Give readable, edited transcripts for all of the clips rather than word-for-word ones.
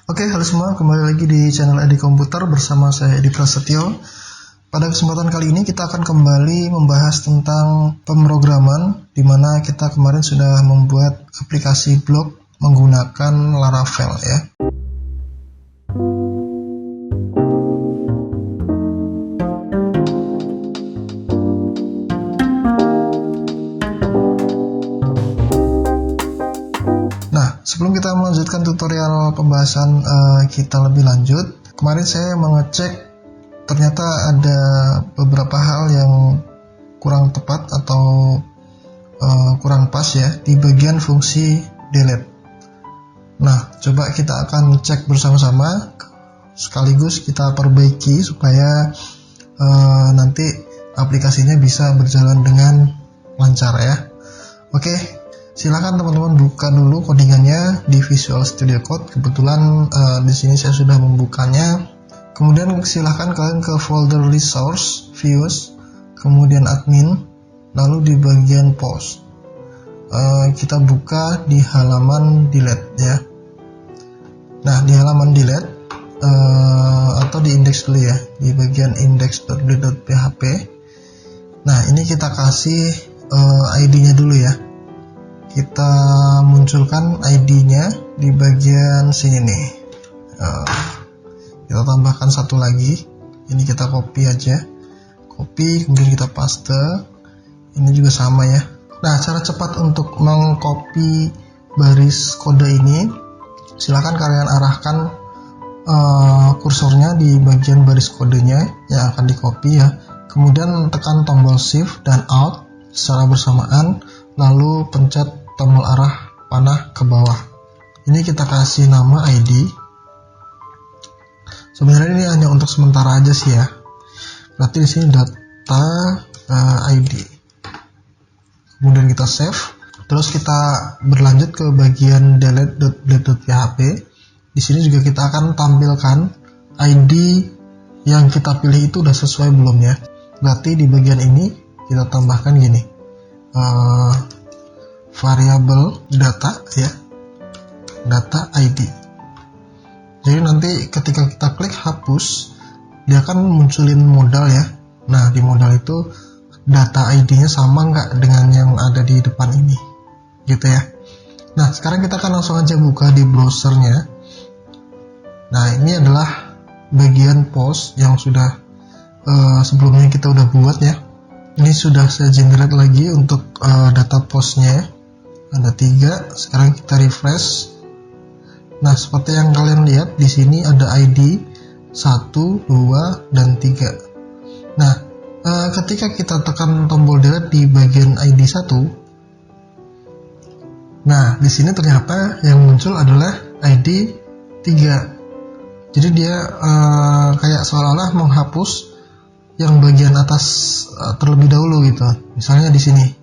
Oke, halo semua, kembali lagi di channel Edi Komputer bersama saya Edi Prasetyo. Pada kesempatan kali ini kita akan kembali membahas tentang pemrograman, di mana kita kemarin sudah membuat aplikasi blog menggunakan Laravel ya. Sebelum kita melanjutkan tutorial pembahasan kita lebih lanjut, kemarin saya mengecek ternyata ada beberapa hal yang kurang tepat atau kurang pas ya di bagian fungsi delete. Nah, coba kita akan cek bersama-sama sekaligus kita perbaiki supaya nanti aplikasinya bisa berjalan dengan lancar ya. Oke. Silakan teman-teman buka dulu codingannya di Visual Studio Code. Kebetulan di sini saya sudah membukanya. Kemudian silakan kalian ke folder Resource, Views, kemudian Admin, lalu di bagian Post. Kita buka di halaman Delete ya. Nah, di halaman Delete atau di index dulu ya, di bagian index.delete.php. Nah, ini kita kasih ID-nya dulu ya. Kita munculkan ID-nya di bagian sini nih. Kita tambahkan satu lagi. Ini kita copy aja. Copy, kemudian kita paste. Ini juga sama ya. Nah, cara cepat untuk mengcopy baris kode ini, silakan kalian arahkan kursornya di bagian baris kodenya yang akan di copy ya. Kemudian tekan tombol Shift dan Alt secara bersamaan, lalu pencet tombol arah panah ke bawah. Ini kita kasih nama ID. Sebenarnya ini hanya untuk sementara aja sih ya. Berarti di sini data ID. Kemudian kita save. Terus kita berlanjut ke bagian delete.delete.php. Di sini juga kita akan tampilkan ID yang kita pilih itu udah sesuai belum ya. Berarti di bagian ini kita tambahkan gini. Variabel data ya, data ID. Jadi nanti ketika kita klik hapus, dia akan munculin modal ya. Nah, di modal itu data ID-nya sama nggak dengan yang ada di depan ini, gitu ya. Nah, sekarang kita akan langsung aja buka di browsernya. Nah, ini adalah bagian post yang sudah sebelumnya kita udah buat ya. Ini sudah saya generate lagi untuk data postnya. Ada 3. Sekarang kita refresh. Nah, seperti yang kalian lihat di sini ada ID 1, 2, dan 3. Nah, ketika kita tekan tombol delete di bagian ID 1, nah di sini ternyata yang muncul adalah ID 3. Jadi dia kayak seolah-olah menghapus yang bagian atas terlebih dahulu gitu. Misalnya di sini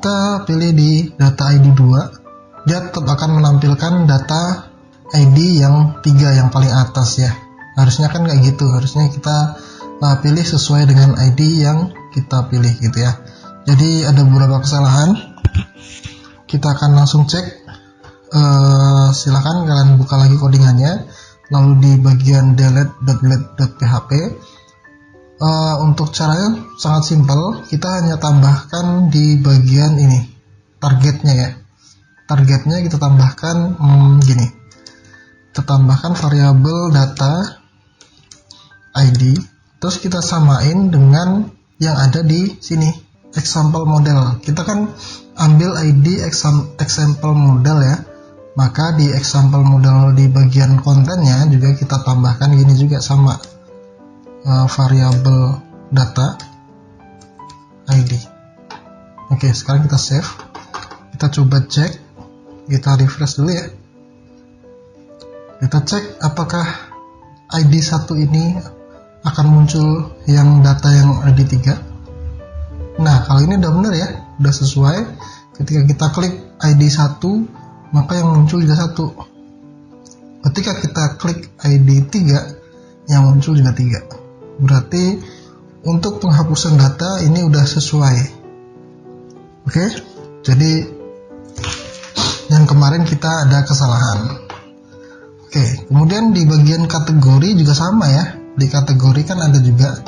kita pilih di data ID 2, dia tetap akan menampilkan data ID yang 3 yang paling atas ya. Harusnya kan kayak gitu, harusnya kita pilih sesuai dengan ID yang kita pilih gitu ya. Jadi ada beberapa kesalahan. Kita akan langsung cek. Silakan kalian buka lagi codingannya, lalu di bagian delete.delete.php. Untuk caranya sangat simpel, kita hanya tambahkan di bagian ini targetnya ya. Targetnya kita tambahkan gini. Kita tambahkan variabel data ID, terus kita samain dengan yang ada di sini example model. Kita kan ambil ID example model ya. Maka di example model di bagian kontennya juga kita tambahkan gini juga sama. Variabel data ID. Oke, sekarang kita save. Kita coba cek. Kita refresh dulu ya. Kita cek apakah ID 1 ini akan muncul yang data yang ID 3. Nah, kalau ini udah benar ya, udah sesuai. Ketika kita klik ID 1, maka yang muncul juga 1. Ketika kita klik ID 3, yang muncul juga 3. Berarti untuk penghapusan data ini udah sesuai. Oke, jadi yang kemarin kita ada kesalahan. Oke, kemudian di bagian kategori juga sama ya. Di kategori kan ada juga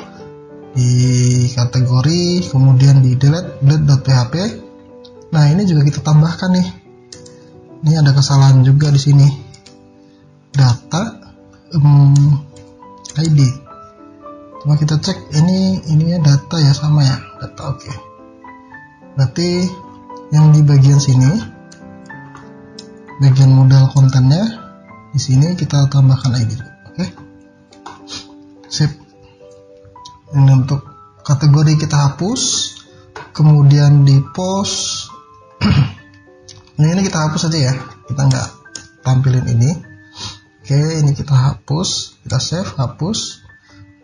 di kategori, kemudian di delete.php. Nah, ini juga kita tambahkan nih. Ini ada kesalahan juga di sini. Data ID. Coba kita cek ininya data ya, sama ya. Data, oke. Berarti yang di bagian sini, bagian modal kontennya, di sini kita tambahkan ID, oke. Sip. Ini untuk kategori kita hapus, kemudian di post. ini kita hapus aja ya, kita nggak tampilin ini. Oke, ini kita hapus, kita save, hapus.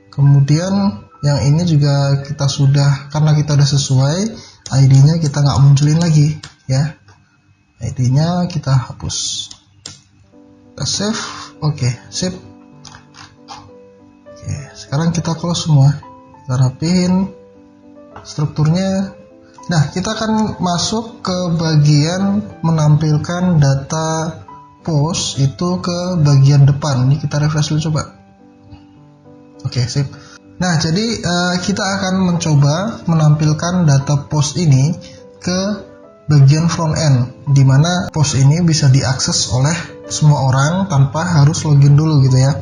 Kemudian yang ini juga kita sudah, karena kita udah sesuai, ID-nya kita nggak munculin lagi ya. ID-nya kita hapus. Kita save, oke, sip. Oke, sekarang kita close semua, kita rapihin strukturnya. Nah, kita akan masuk ke bagian menampilkan data post itu ke bagian depan. Ini kita refresh dulu coba. Oke, sip. Nah, jadi kita akan mencoba menampilkan data post ini ke bagian front end, dimana post ini bisa diakses oleh semua orang tanpa harus login dulu gitu ya.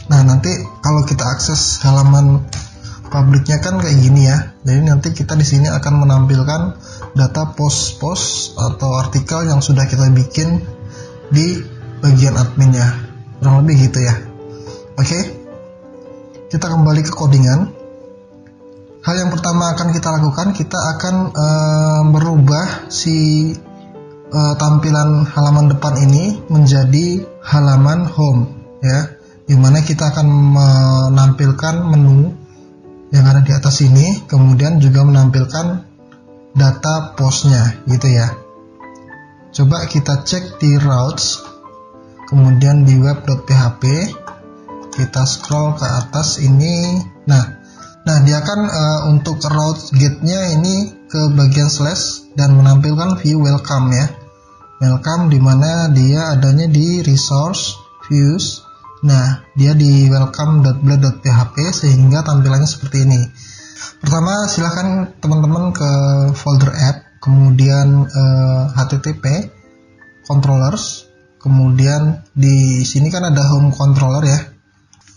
Nah, nanti kalau kita akses halaman publiknya kan kayak gini ya. Jadi nanti kita di sini akan menampilkan data post-post atau artikel yang sudah kita bikin di bagian adminnya, kurang lebih gitu ya. Oke, kita kembali ke codingan. Hal yang pertama akan kita lakukan, kita akan merubah si tampilan halaman depan ini menjadi halaman home ya, dimana kita akan menampilkan menu yang ada di atas ini, kemudian juga menampilkan data postnya gitu ya. Coba kita cek di routes, kemudian di web.php, kita scroll ke atas ini. Nah, dia akan untuk route gate-nya ini ke bagian slash dan menampilkan view welcome ya. Welcome dimana dia adanya di resource views. Nah, dia di welcome.blade.php sehingga tampilannya seperti ini. Pertama, silahkan teman-teman ke folder app, kemudian http controllers, kemudian di sini kan ada home controller ya.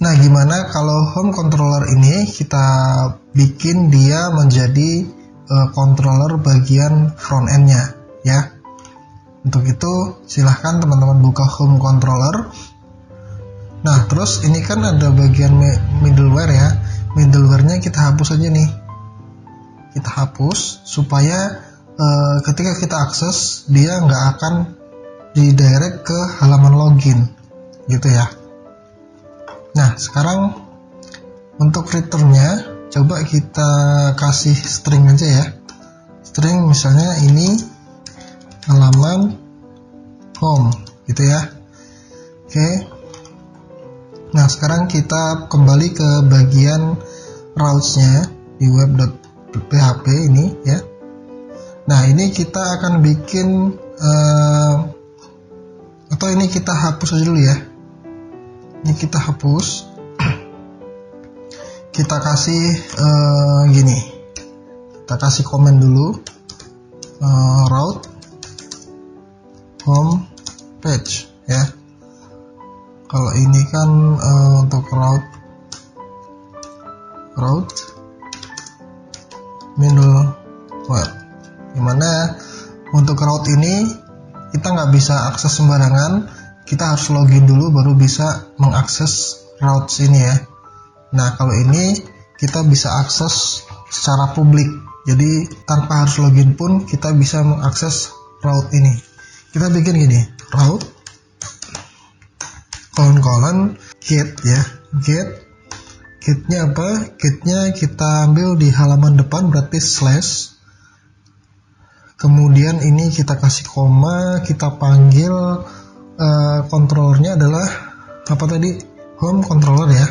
Nah, gimana kalau home controller ini kita bikin dia menjadi controller bagian front end-nya ya. Untuk itu silahkan teman-teman buka home controller. Nah, terus ini kan ada bagian middleware ya. Middleware-nya kita hapus aja nih. Kita hapus supaya ketika kita akses dia nggak akan didirect ke halaman login gitu ya. Nah, sekarang untuk return-nya coba kita kasih string aja ya. String misalnya ini halaman home gitu ya. Oke. Nah, sekarang kita kembali ke bagian routes-nya di web.php ini ya. Nah, ini kita akan bikin atau ini kita hapus aja dulu ya. Ini kita hapus, kita kasih gini, kita kasih komen dulu, route home page ya. Kalau ini kan untuk route middleware, dimana untuk route ini kita nggak bisa akses sembarangan. Kita harus login dulu baru bisa mengakses routes ini ya. Nah, kalau ini kita bisa akses secara publik. Jadi tanpa harus login pun kita bisa mengakses route ini. Kita bikin gini, route get ya. Get-nya apa? Get-nya kita ambil di halaman depan berarti slash. Kemudian ini kita kasih koma, kita panggil controllernya adalah apa tadi? Home controller ya.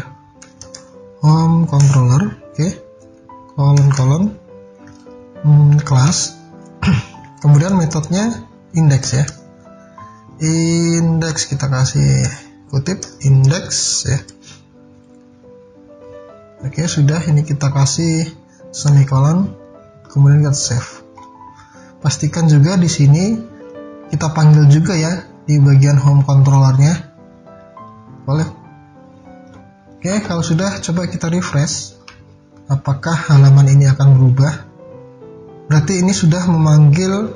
Home controller, oke. Class. Kemudian metodenya index ya. Index kita kasih kutip index ya. Oke, sudah, ini kita kasih semikolon, kemudian kita save. Pastikan juga di sini kita panggil juga ya di bagian home controllernya. Boleh. Oke, kalau sudah, coba kita refresh. Apakah halaman ini akan berubah? Berarti ini sudah memanggil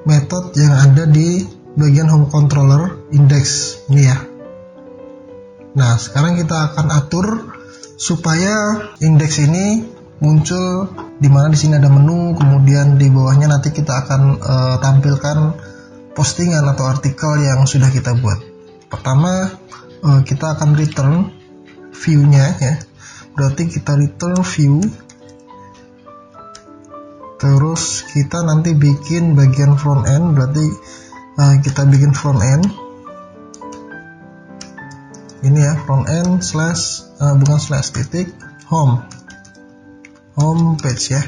metode yang ada di bagian home controller index ini ya. Nah, sekarang kita akan atur supaya indeks ini muncul di mana di sini ada menu, kemudian di bawahnya nanti kita akan tampilkan postingan atau artikel yang sudah kita buat. Pertama, kita akan return view-nya ya. Berarti kita return view. Terus kita nanti bikin bagian front end, berarti kita bikin front end. Ini ya, front end slash bukan slash titik home page ya.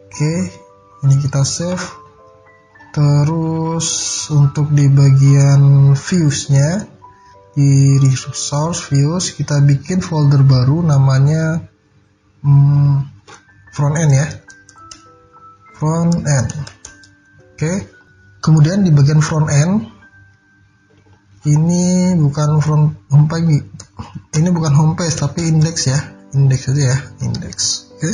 Oke, ini kita save. Terus untuk di bagian views-nya, di resource views, kita bikin folder baru namanya front end ya, front end. Oke, kemudian di bagian front end ini bukan front homepage, ini bukan homepage tapi index ya, index aja ya, index. Oke,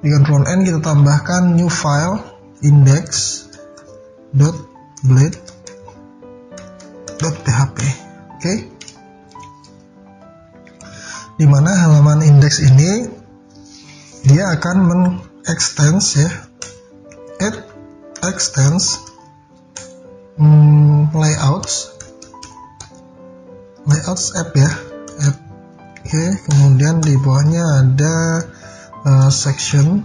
di bagian front end kita tambahkan new file index.blade.php. Oke, dimana halaman index ini dia akan mengextends ya, extends layouts app ya, app. Oke, kemudian di bawahnya ada sectionnya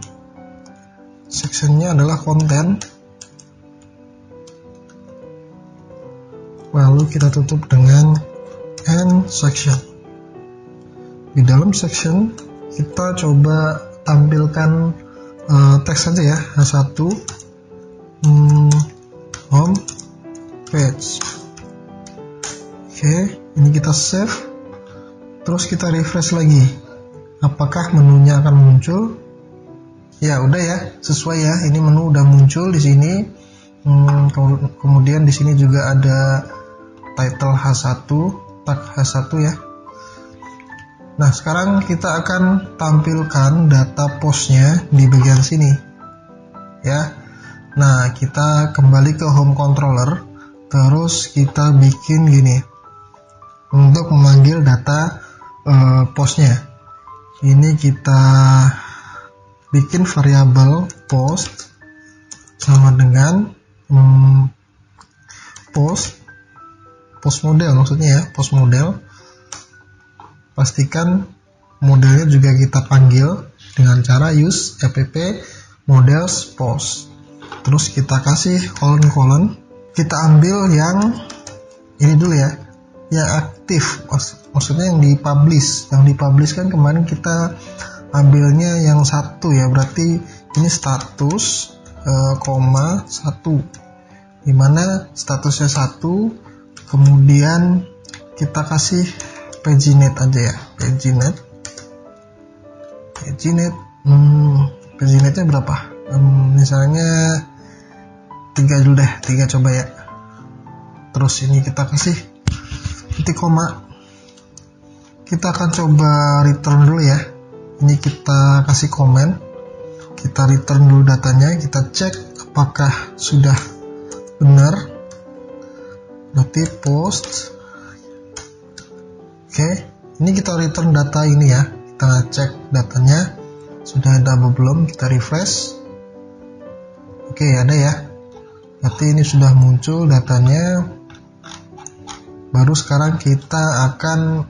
adalah konten, lalu kita tutup dengan end section. Di dalam section kita coba tampilkan teks saja ya, H1 home page. Oke, ini kita save. Terus kita refresh lagi. Apakah menunya akan muncul? Ya, udah ya, sesuai ya. Ini menu udah muncul di sini. Kemudian di sini juga ada title H1, tag H1 ya. Nah, sekarang kita akan tampilkan data postnya di bagian sini ya. Nah, kita kembali ke home controller, terus kita bikin gini untuk memanggil data postnya. Ini kita bikin variabel post sama dengan post model, maksudnya ya, post model. Pastikan modelnya juga kita panggil dengan cara use app models post. Terus kita kasih colon, kita ambil yang ini dulu ya, yang aktif, maksudnya yang dipublish. Yang dipublish kan kemarin kita ambilnya yang satu ya, berarti ini status koma 1, dimana statusnya 1, kemudian kita kasih paginate aja ya, paginate-nya berapa? Misalnya 3 dulu deh, 3 coba ya. Terus ini kita kasih titik koma. Kita akan coba return dulu ya. Ini kita kasih komen. Kita return dulu datanya, kita cek apakah sudah benar. Berarti post. Oke, ini kita return data ini ya. Kita cek datanya sudah ada apa belum, kita refresh. Oke, ada ya. Berarti ini sudah muncul datanya. Baru sekarang kita akan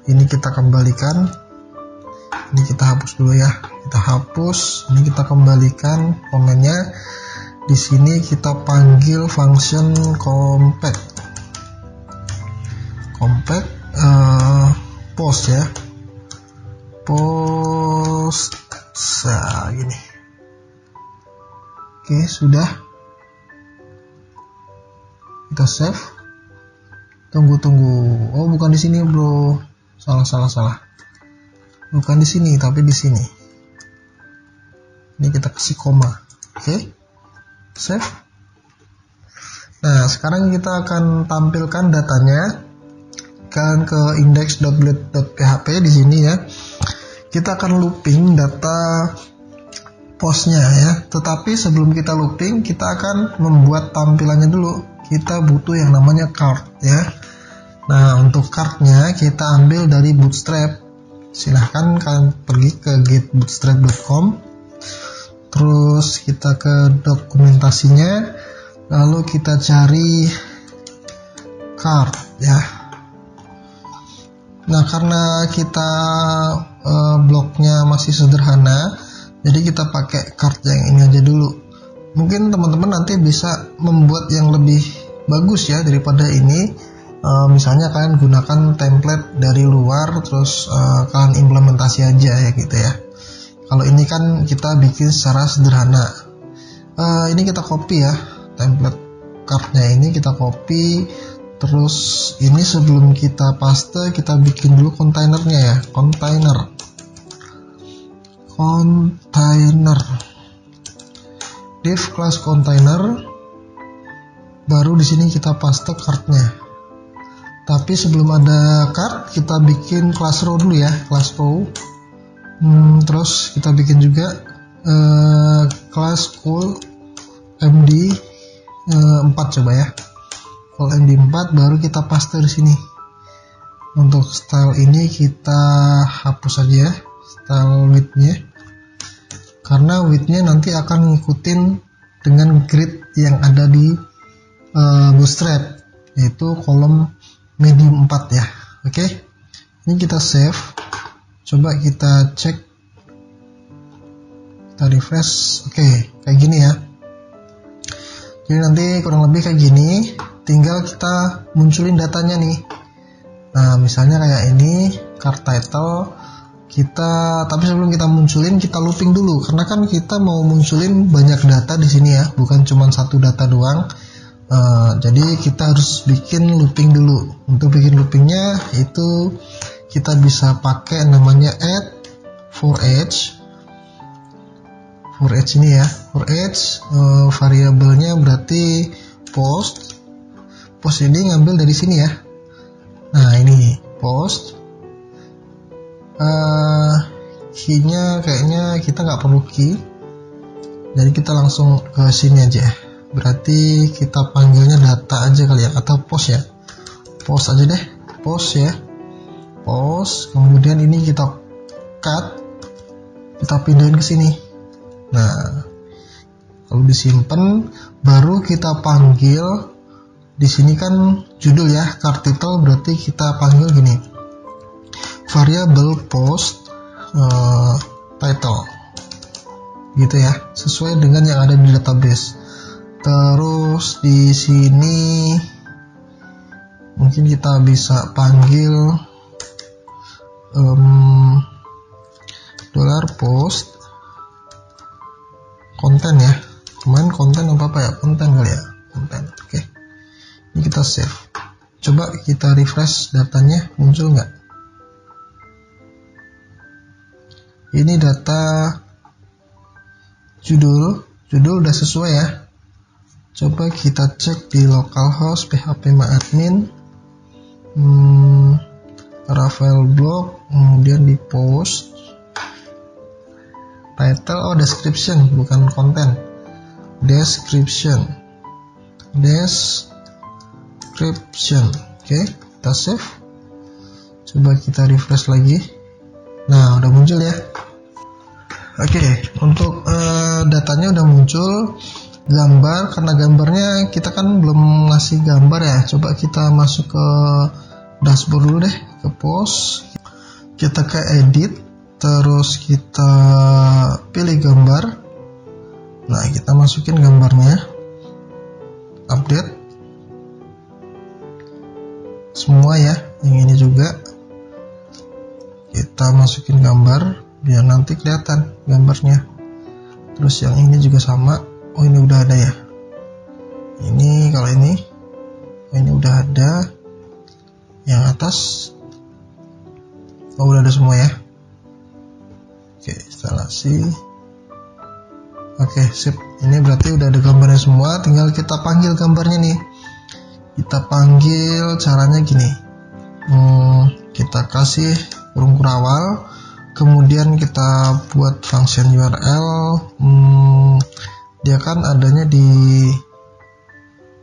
ini kita kembalikan. Ini kita hapus dulu ya. Kita hapus. Ini kita kembalikan komennya. Di sini kita panggil function compact post ya. Post gini. Oke, sudah. Kita save. Tunggu. Oh, bukan di sini, bro. Salah. Bukan di sini, tapi di sini. Ini kita kasih koma. Oke. Save. Nah, sekarang kita akan tampilkan datanya. Kalian ke index.build.php di sini ya. Kita akan looping data postnya ya. Tetapi sebelum kita looping, kita akan membuat tampilannya dulu. Kita butuh yang namanya card ya. Nah, untuk cardnya kita ambil dari Bootstrap. Silahkan kalian pergi ke getbootstrap.com. Terus kita ke dokumentasinya, lalu kita cari card ya. Nah, karena kita bloknya masih sederhana, jadi kita pakai card yang ini aja dulu. Mungkin teman-teman nanti bisa membuat yang lebih bagus ya daripada ini. Misalnya kalian gunakan template dari luar, terus kalian implementasi aja ya gitu ya. Kalau ini kan kita bikin secara sederhana. Ini kita copy ya, template cardnya ini kita copy. Terus ini sebelum kita paste, kita bikin dulu kontainernya ya, kontainer. Div class container. Baru di sini kita paste cardnya. Tapi sebelum ada card, kita bikin class row dulu ya, class row. Terus kita bikin juga class call md 4 coba ya. Call md 4 baru kita paste di sini. Untuk style ini kita hapus aja ya, style width-nya. Karena width-nya nanti akan ngikutin dengan grid yang ada di Bootstrap, yaitu kolom medium 4 ya. Oke. Ini kita save. Coba kita cek. Kita refresh. Oke, kayak gini ya. Jadi nanti kurang lebih kayak gini. Tinggal kita munculin datanya nih. Nah, misalnya kayak ini, card title. Tapi sebelum kita munculin, kita looping dulu. Karena kan kita mau munculin banyak data di sini ya, bukan cuma satu data doang. Jadi kita harus bikin looping dulu. Untuk bikin loopingnya itu kita bisa pakai namanya add for each ini ya. For each variabelnya berarti post ini ngambil dari sini ya. Nah, ini post. Key-nya kayaknya kita nggak perlu key, jadi kita langsung ke sini aja. Berarti kita panggilnya data aja kali ya, atau post ya. Post aja deh, post ya. Post, kemudian ini kita cut, kita pindahin ke sini. Nah, lalu disimpan, baru kita panggil. Di sini kan judul ya, card title, berarti kita panggil gini, variable post title, gitu ya, sesuai dengan yang ada di database. Terus di sini mungkin kita bisa panggil $post konten ya. Kemarin konten apa ya? Konten kali ya, konten. Oke. Ini kita save. Coba kita refresh datanya, muncul nggak? Ini data judul udah sesuai ya. Coba kita cek di localhost phpMyAdmin, Rafael blog, kemudian di post title, description bukan konten, description. Oke, kita save. Coba kita refresh lagi. Nah, udah muncul ya. Oke, untuk datanya udah muncul. Gambar, karena gambarnya kita kan belum ngasih gambar ya. Coba kita masuk ke dashboard dulu deh, ke post. Kita ke edit, terus kita pilih gambar. Nah, kita masukin gambarnya, update semua ya. Yang ini juga kita masukin gambar biar nanti kelihatan gambarnya. Terus yang ini juga sama. Oh, ini udah ada ya. Ini kalau ini udah ada. yang atas. Oh, udah ada semua ya. Oke, instalasi. Oke, sip. Ini berarti udah ada gambarnya semua, tinggal kita panggil gambarnya nih. Kita panggil caranya gini. Kita kasih kurung kurawal, kemudian kita buat function URL. Dia kan adanya di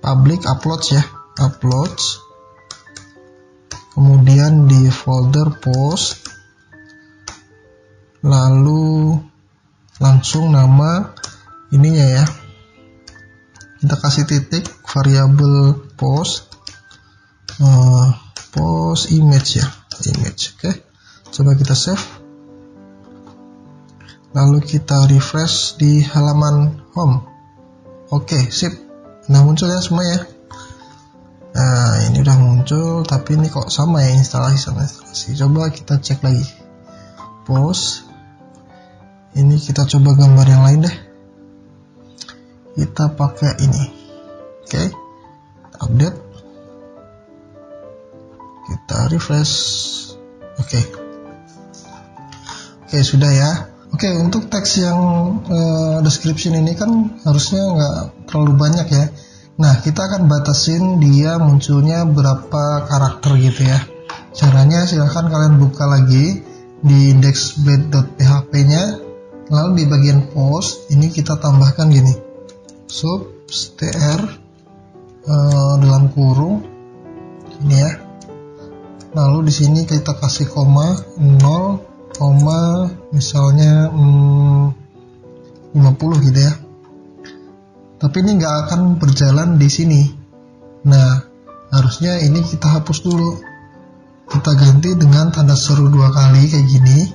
public uploads ya, uploads. Kemudian di folder post, lalu langsung nama ininya ya, kita kasih titik, variabel post, post image ya, image. Oke, coba kita save, lalu kita refresh di halaman home. Oke, sip. Nah, muncul ya semua ya. Nah, ini udah muncul, tapi ini kok sama ya, instalasi sama instalasi. Coba kita cek lagi. Post. Ini kita coba gambar yang lain deh. Kita pakai ini. Oke. Update. Kita refresh. Oke. Oke, sudah ya. Oke, untuk teks yang description ini kan harusnya nggak terlalu banyak ya. Nah, kita akan batasin dia munculnya berapa karakter gitu ya. Caranya silahkan kalian buka lagi di index.php-nya, lalu di bagian post ini kita tambahkan gini, substr dalam kurung ini ya. Lalu di sini kita kasih koma 0, misalnya 50 gitu ya. Tapi ini nggak akan berjalan di sini. Nah, harusnya ini kita hapus dulu. Kita ganti dengan tanda seru 2 kali kayak gini.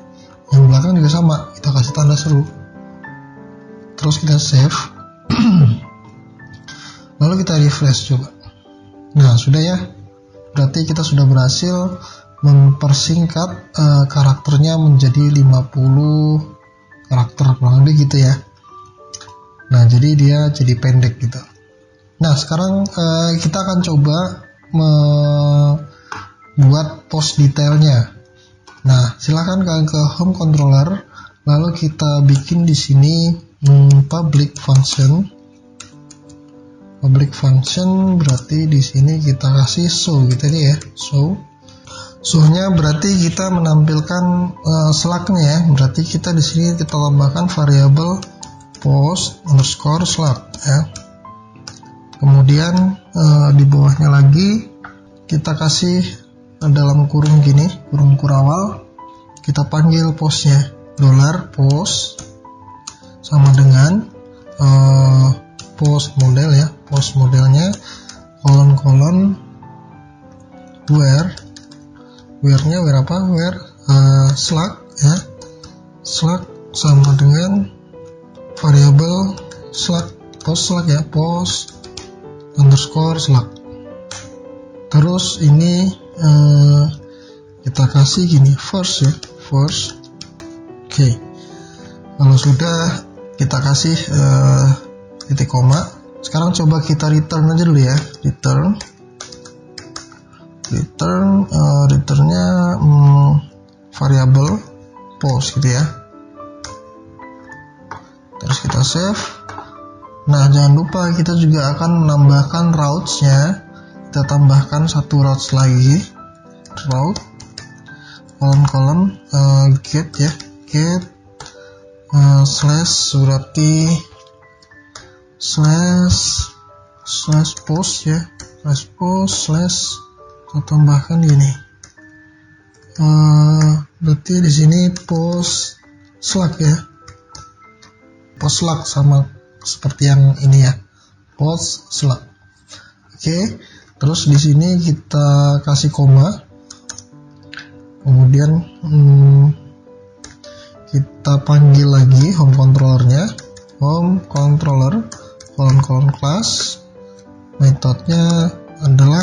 Yang belakang juga sama, kita kasih tanda seru. Terus kita save. Lalu kita refresh coba. Nah, sudah ya. Berarti kita sudah berhasil mempersingkat karakternya menjadi 50 karakter, kurang lebih gitu ya. Nah, jadi dia jadi pendek gitu. Nah, sekarang kita akan coba membuat post detailnya. Nah, silahkan kalian ke home controller, lalu kita bikin di sini public function. Public function berarti di sini kita kasih show gitu aja ya, show. Show-nya berarti kita menampilkan slug-nya ya. Berarti kita di sini kita tambahkan variabel post underscore slug ya. Kemudian di bawahnya lagi kita kasih dalam kurung gini, kurung kurawal, kita panggil postnya $post sama dengan post model ya, post modelnya kolon where-nya apa, slug ya, slug sama dengan variabel slug, post slug ya, post underscore slug. Terus ini kita kasih gini, first ya, first. Oke. Kalau sudah kita kasih titik koma. Sekarang coba kita return aja dulu ya, returnnya variabel post gitu ya. Terus kita save. Nah, jangan lupa kita juga akan menambahkan routes-nya. Kita tambahkan satu routes lagi, route kolom get ya, get slash berarti slash post ya, slash post slash kita tambahkan gini, berarti di sini post slug ya, post slug sama seperti yang ini ya, post slug. Oke. Terus di sini kita kasih koma, kemudian kita panggil lagi home controllernya, home controller kolon class, metodenya adalah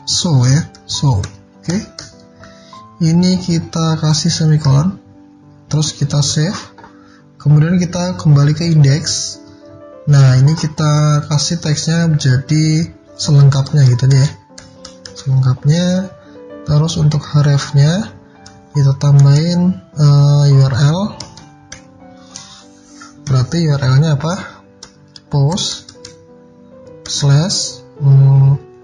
show ya, show. Oke. Ini kita kasih semikolon, terus kita save, kemudian kita kembali ke index. Nah, ini kita kasih teksnya menjadi selengkapnya gitu ya, selengkapnya. Terus untuk href-nya kita tambahin URL. Berarti URL-nya apa? Post slash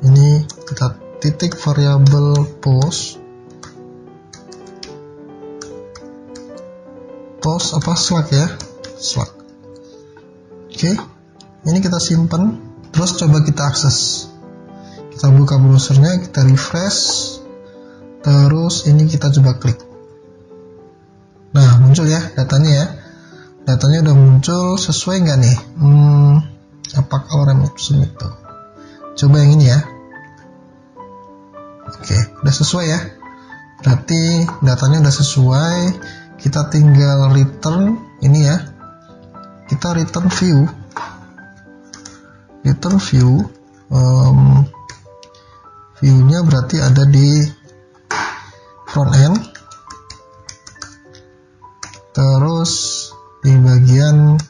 ini kita titik variabel post apa slug ya, slug. Oke, ini kita simpan, terus coba kita akses. Kita buka browsernya, kita refresh, terus ini kita coba klik. Nah, muncul ya datanya ya. Datanya udah muncul, sesuai nggak nih? Apakah orang Epson itu? Coba yang ini ya. Oke, udah sesuai ya. Berarti datanya udah sesuai. Kita tinggal return ini ya. Kita return view. Return view. View-nya berarti ada di front end. Terus di bagian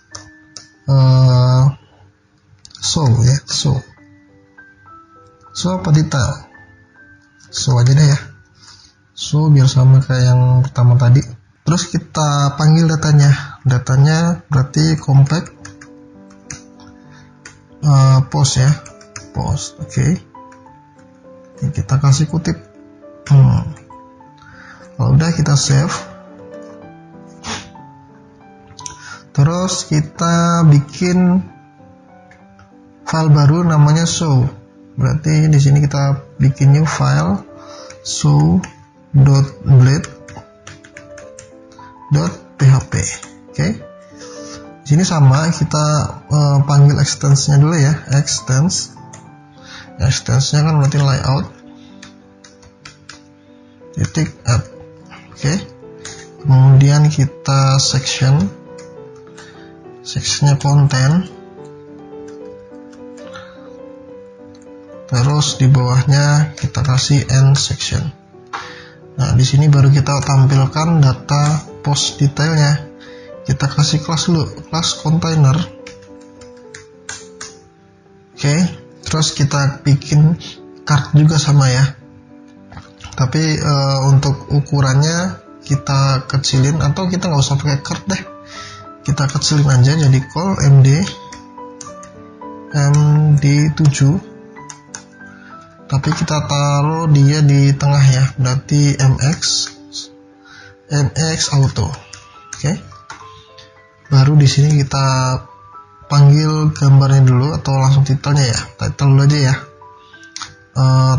show ya, show apa detail, show aja deh ya, show biar sama kayak yang pertama tadi. Terus kita panggil datanya berarti compact post ya, post. Oke. Ini kita kasih kutip. Kalau udah kita save. Terus kita bikin file baru namanya show. Berarti di sini kita bikin new file show.blade.php. Oke. Di sini sama kita panggil extensnya dulu ya, extensnya kan berarti layout titik add. Oke. Kemudian kita sectionnya konten, terus di bawahnya kita kasih end section. Nah, di sini baru kita tampilkan data post detailnya. Kita kasih kelas dulu, kelas container. Oke, terus kita bikin card juga sama ya. Tapi untuk ukurannya kita kecilin, atau kita nggak usah pakai card deh. Kita kecilin aja jadi call md7, tapi kita taruh dia di tengah ya, berarti mx auto. Oke. Baru di sini kita panggil gambarnya dulu, atau langsung titelnya ya, title dulu aja ya.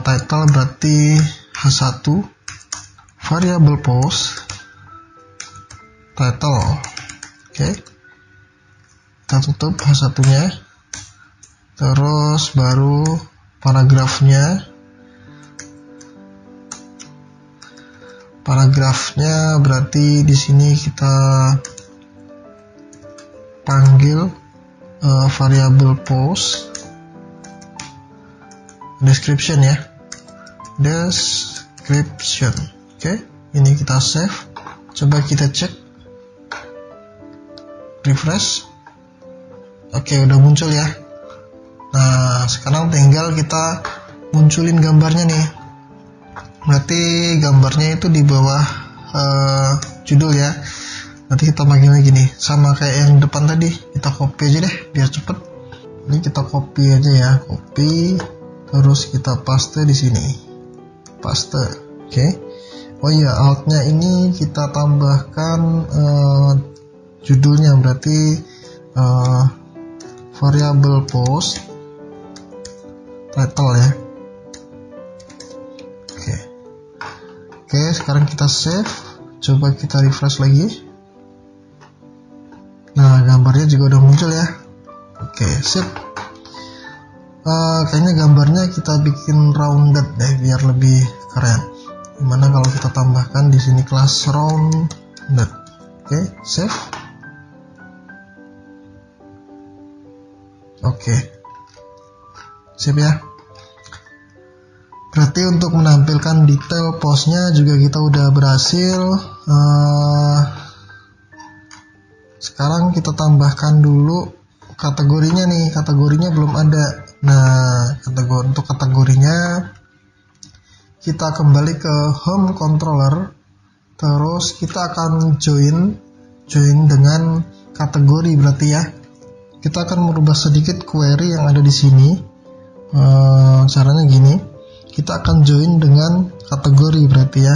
Title berarti h1 variable post title. Oke, kita tutup H1-nya, terus baru paragrafnya berarti di sini kita panggil variable post description ya, description. Oke, ini kita save, coba kita cek. Refresh. Oke, udah muncul ya. Nah, sekarang tinggal kita munculin gambarnya nih. Berarti gambarnya itu di bawah judul ya. Nanti kita panggil lagi nih, sama kayak yang depan tadi. Kita copy aja deh biar cepet. Ini kita copy aja ya, copy. Terus kita paste di sini. Paste. Oke. Oh iya, outnya ini kita tambahkan judulnya, berarti variable post title ya. Oke, sekarang kita save, coba kita refresh lagi. Nah, gambarnya juga udah muncul ya. Oke, sip. Kayaknya gambarnya kita bikin rounded deh biar lebih keren. Gimana kalau kita tambahkan di sini kelas rounded. Oke, save. Oke, sip ya. Berarti untuk menampilkan detail postnya juga kita udah berhasil. Sekarang kita tambahkan dulu kategorinya nih. Kategorinya belum ada. Nah, untuk kategorinya kita kembali ke home controller, terus kita akan join dengan kategori berarti ya. Kita akan merubah sedikit query yang ada di sini. Caranya gini, kita akan join dengan kategori berarti ya.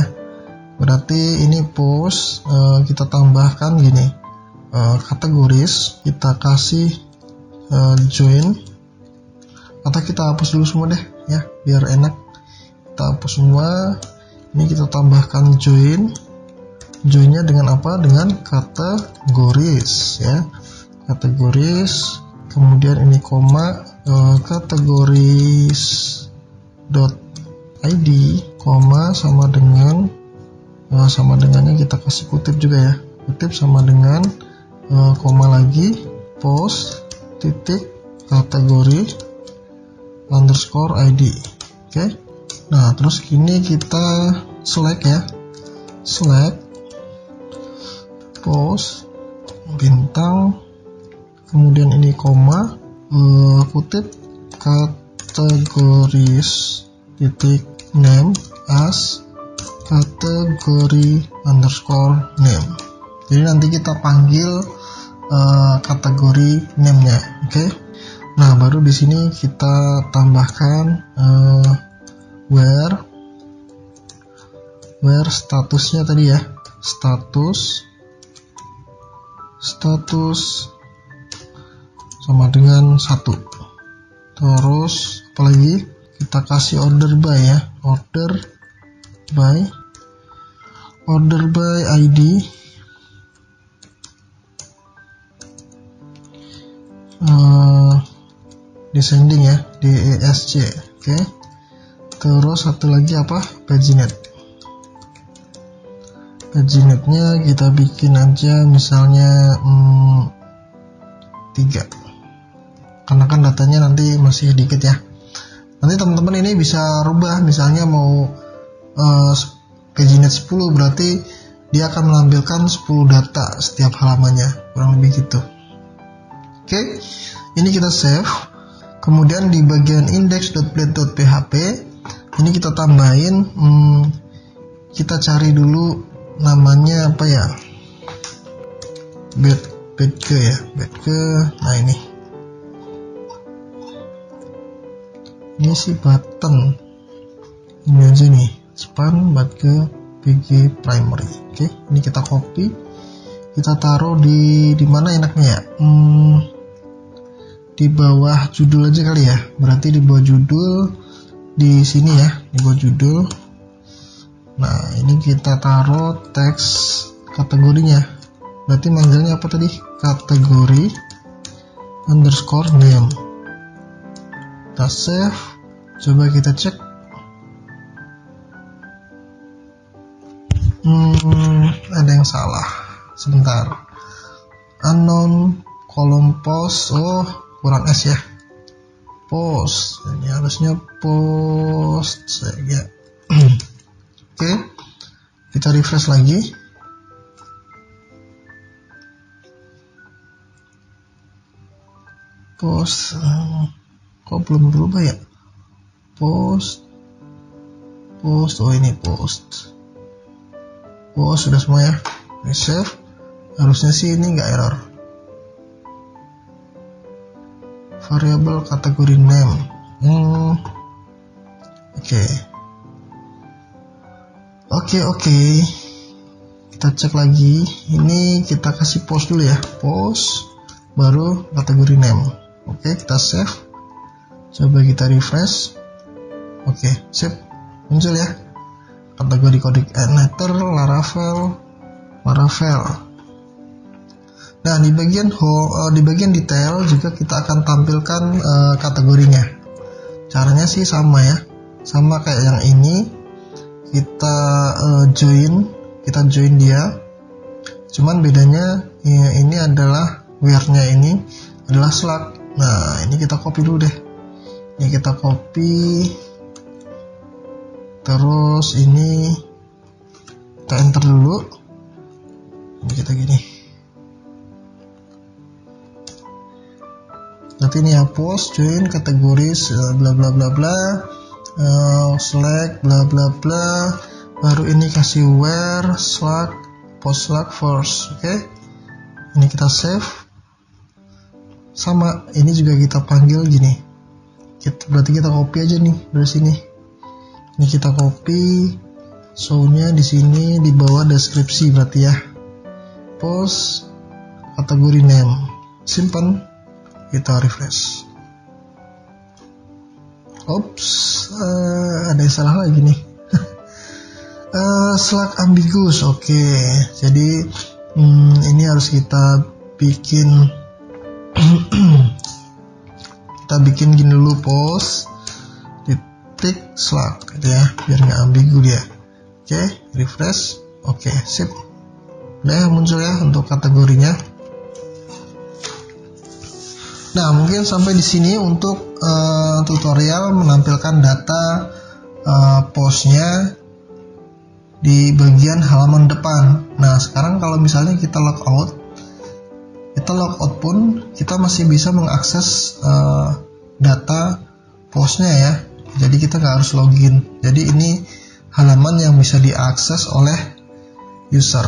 Berarti ini post, kita tambahkan gini, kategoris, kita kasih join, atau kita hapus dulu semua deh ya biar enak. Kita hapus semua. Ini kita tambahkan joinnya dengan apa? Dengan kategoris ya, kategoris, kemudian ini koma, kategoris .id, koma sama dengannya kita kasih kutip juga ya, kutip sama dengan koma lagi, post titik kategori underscore id. Oke. Nah, terus gini kita select ya, select post bintang, kemudian ini koma, kutip kategoris titik name as kategori underscore name. Jadi nanti kita panggil kategori name-nya. Oke. Nah, baru di sini kita tambahkan where statusnya tadi ya, status sama dengan 1. Terus apalagi, kita kasih order by ya, order by ID, descending ya, DESC. Oke. Terus satu lagi apa? Paginate-nya kita bikin aja misalnya 3, karena kan datanya nanti masih dikit ya. Nanti teman-teman ini bisa rubah, misalnya mau paginate 10, berarti dia akan menampilkan 10 data setiap halamannya, kurang lebih gitu. Oke, ini kita save. Kemudian di bagian index.blade.php ini kita tambahin, kita cari dulu namanya apa ya, badge ya, badge. Nah ini sih button, ini aja nih, span badge PG primary. Oke, ini kita copy, kita taruh di mana enaknya ya, di bawah judul aja kali ya. Berarti di bawah judul, di sini ya, di bawah judul. Nah, ini kita taruh teks kategorinya. Berarti manggilnya apa tadi? Kategori underscore name. Kita save, coba kita cek. Ada yang salah. Sebentar. Unknown kolom post, kurang S ya, post, ini harusnya post ya. Oke, kita refresh lagi. Post, kok belum berubah ya? Post, ini post sudah semua ya. Ini save, harusnya sih ini nggak error. Variable kategori name. Oke. Kita cek lagi. Ini kita kasih post dulu ya. Post baru kategori name. Oke, kita save. Coba kita refresh. Oke, sip. Muncul ya. Kategori codec editor Laravel. Nah, di bagian detail juga kita akan tampilkan kategorinya. Caranya sih sama ya, sama kayak yang ini. Kita join dia. Cuman bedanya ini adalah where-nya ini adalah slug. Nah, ini kita copy dulu deh. Ini kita copy. Terus ini kita enter dulu. Ini kita gini. Nanti ini ya, post, join, kategoris, bla bla bla bla, select bla bla bla, baru ini kasih where slug post slug first. Oke, ini kita save. Sama ini juga kita panggil gini, berarti kita copy aja nih dari sini. Ini kita copy, show-nya di sini di bawah deskripsi berarti ya. Post kategori name, simpan, kita refresh. Ops, ada yang salah lagi nih. Slug ambiguous. Oke, jadi ini harus kita bikin kita bikin gini dulu, post titik slug gitu ya, biar nggak ambigu dia. Oke, refresh. Oke, sip. Udah muncul ya untuk kategorinya. Nah, mungkin sampai di sini untuk tutorial menampilkan data postnya di bagian halaman depan. Nah, sekarang kalau misalnya kita logout pun kita masih bisa mengakses data postnya ya. Jadi kita nggak harus login. Jadi ini halaman yang bisa diakses oleh user.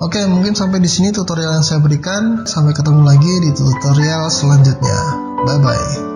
Oke, mungkin sampai di sini tutorial yang saya berikan. Sampai ketemu lagi di tutorial selanjutnya. Bye bye.